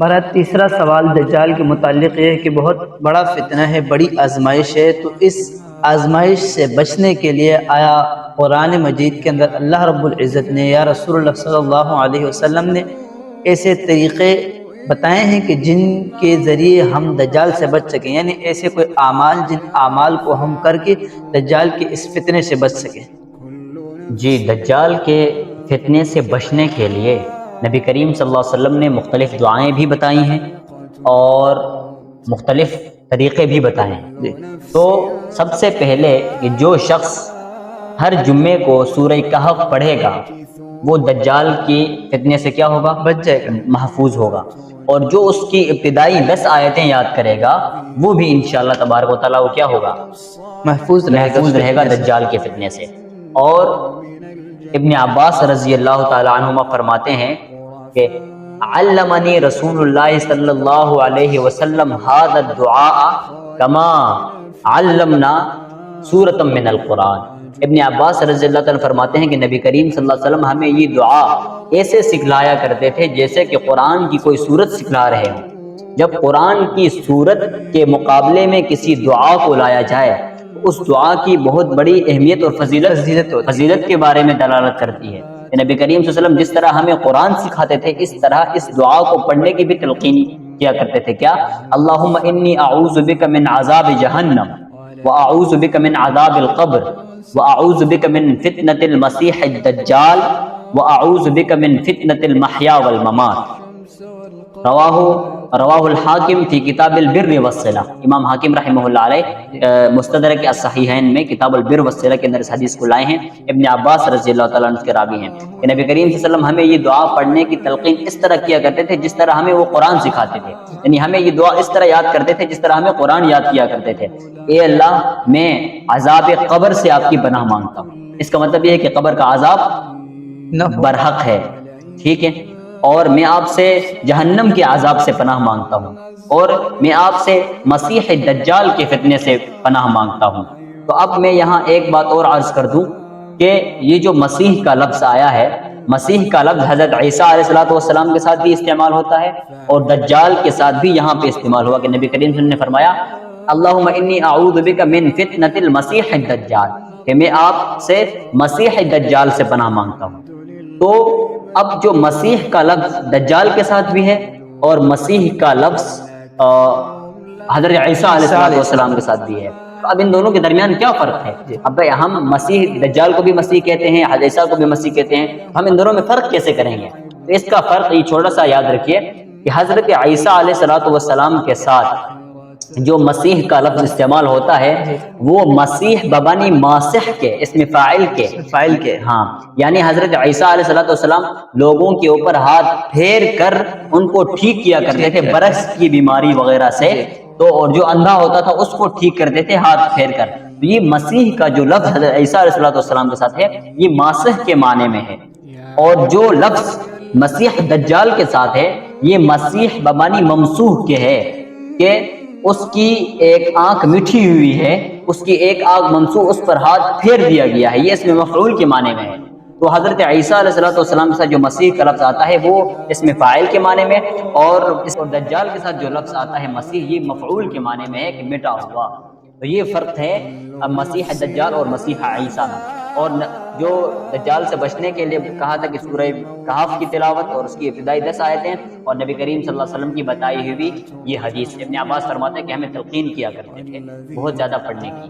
ہمارا تیسرا سوال دجال کے متعلق یہ ہے کہ بہت بڑا فتنہ ہے، بڑی آزمائش ہے، تو اس آزمائش سے بچنے کے لیے آیا قرآن مجید کے اندر اللہ رب العزت نے یا رسول اللہ صلی اللہ علیہ وسلم نے ایسے طریقے بتائے ہیں کہ جن کے ذریعے ہم دجال سے بچ سکیں، یعنی ایسے کوئی اعمال جن اعمال کو ہم کر کے دجال کے اس فتنے سے بچ سکیں؟ جی، دجال کے فتنے سے بچنے کے لیے نبی کریم صلی اللہ علیہ وسلم نے مختلف دعائیں بھی بتائی ہیں اور مختلف طریقے بھی بتائے ہیں۔ جی تو سب سے پہلے کہ جو شخص ہر جمعے کو سورہ کہف پڑھے گا وہ دجال کی فتنے سے کیا ہوگا؟ بچ جائے گا۔ محفوظ ہوگا، اور جو اس کی ابتدائی 10 آیتیں یاد کرے گا وہ بھی انشاءاللہ تبارک و تعالیٰ وہ کیا ہوگا؟ محفوظ رہے گا دجال کے فتنے سے۔ اور ابن عباس رضی اللہ تعالی عنہما فرماتے ہیں کہ علمنی رسول اللہ صلی اللہ علیہ وسلم هذا الدعاء کما علمنا سورۃ من القرآن۔ ابن عباس رضی اللہ تعالیٰ فرماتے ہیں کہ نبی کریم صلی اللہ علیہ وسلم ہمیں یہ دعا ایسے سکھلایا کرتے تھے جیسے کہ قرآن کی کوئی سورت سکھلا رہے ہوں۔ جب قرآن کی سورت کے مقابلے میں کسی دعا کو لایا جائے اس دعا کی بہت بڑی اہمیت اور فضیلت کے بارے میں دلالت کرتی ہے کہ نبی کریم صلی اللہ علیہ وسلم جس طرح ہمیں قرآن سکھاتے تھے اس طرح اس دعا کو پڑھنے کی بھی تلقین کیا کرتے تھے۔ کیا؟ اللہم انی اعوذ بک من عذاب جہنم واعوذ بک من عذاب القبر واعوذ بک من فتنة المسیح الدجال واعوذ بک من فتنة المحیا والممات۔ رواہ الحاکم فی کتاب البر والصلہ۔ امام حاکم رحمہ اللہ علیہ مستدرک الصحیحین میں کتاب البر والصلہ کے اندر اس حدیث کو لائے ہیں۔ ابن عباس رضی اللہ تعالیٰ عنہ کے راوی ہیں کہ نبی کریم صلی اللہ علیہ وسلم ہمیں یہ دعا پڑھنے کی تلقین اس طرح کیا کرتے تھے جس طرح ہمیں وہ قرآن سکھاتے تھے، یعنی ہمیں یہ دعا اس طرح یاد کرتے تھے جس طرح ہمیں قرآن یاد کیا کرتے تھے۔ اے اللہ میں عذاب قبر سے آپ کی پناہ مانگتا ہوں۔ اس کا مطلب یہ ہے کہ قبر کا عذاب برحق ہے، ٹھیک ہے، اور میں آپ سے جہنم کے عذاب سے پناہ مانگتا ہوں، اور میں آپ سے مسیح دجال کے فتنے سے پناہ مانگتا ہوں۔ تو اب میں یہاں ایک بات اور عرض کر دوں کہ یہ جو مسیح کا لفظ آیا ہے، مسیح کا لفظ حضرت عیسیٰ علیہ السلام کے ساتھ بھی استعمال ہوتا ہے اور دجال کے ساتھ بھی یہاں پہ استعمال ہوا کہ نبی کریم صلی اللہ علیہ وسلم نے فرمایا اللہم انی اعوذ بک من فتنة المسیح الدجال، کہ میں آپ سے مسیح دجال سے پناہ مانگتا ہوں۔ تو اب جو مسیح کا لفظ دجال کے ساتھ بھی ہے اور مسیح کا لفظ حضرت عیسیٰ علیہ السلام کے ساتھ بھی ہے، تو اب ان دونوں کے درمیان کیا فرق ہے؟ اب ہم مسیح دجال کو بھی مسیح کہتے ہیں، حضرت عیسیٰ کو بھی مسیح کہتے ہیں، ہم ان دونوں میں فرق کیسے کریں گے؟ تو اس کا فرق یہ چھوٹا سا یاد رکھیے کہ حضرت عیسیٰ علیہ السلام کے ساتھ جو مسیح کا لفظ استعمال ہوتا ہے وہ مسیح ببانی ماسح کے اسم فاعل کے ہاں، یعنی حضرت عیسیٰ علیہ السلام لوگوں کے اوپر ہاتھ پھیر کر ان کو ٹھیک کیا کرتے تھے برس کی بیماری وغیرہ سے، تو اور جو اندھا ہوتا تھا اس کو ٹھیک کرتے تھے ہاتھ پھیر کر۔ تو یہ مسیح کا جو لفظ حضرت عیسیٰ علیہ السلام کے ساتھ ہے یہ ماسح کے معنی میں ہے، اور جو لفظ مسیح دجال کے ساتھ ہے یہ مسیح بمانی ممسوح کے ہے کہ اس کی ایک آنکھ مٹھی ہوئی ہے، اس کی ایک آنکھ ممسوح، اس پر ہاتھ پھیر دیا گیا ہے، یہ اس میں مفعول کے معنی میں ہے۔ تو حضرت عیسیٰ علیہ السلام کے ساتھ جو مسیح کا لفظ آتا ہے وہ اس میں فاعل کے معنی میں، اور اس دجال کے ساتھ جو لفظ آتا ہے مسیح یہ مفعول کے معنی میں ہے کہ مٹا ہوا۔ تو یہ فرق ہے اب مسیح دجال اور مسیح عیسیٰ میں۔ اور جو دجال سے بچنے کے لیے کہا تھا کہ سورہ کہف کی تلاوت اور اس کی ابتدائی 10 آیتیں اور نبی کریم صلی اللہ علیہ وسلم کی بتائی ہوئی یہ حدیث۔ ابن عباس فرماتے ہیں کہ ہمیں تلقین کیا کرتے تھے بہت زیادہ پڑھنے کی۔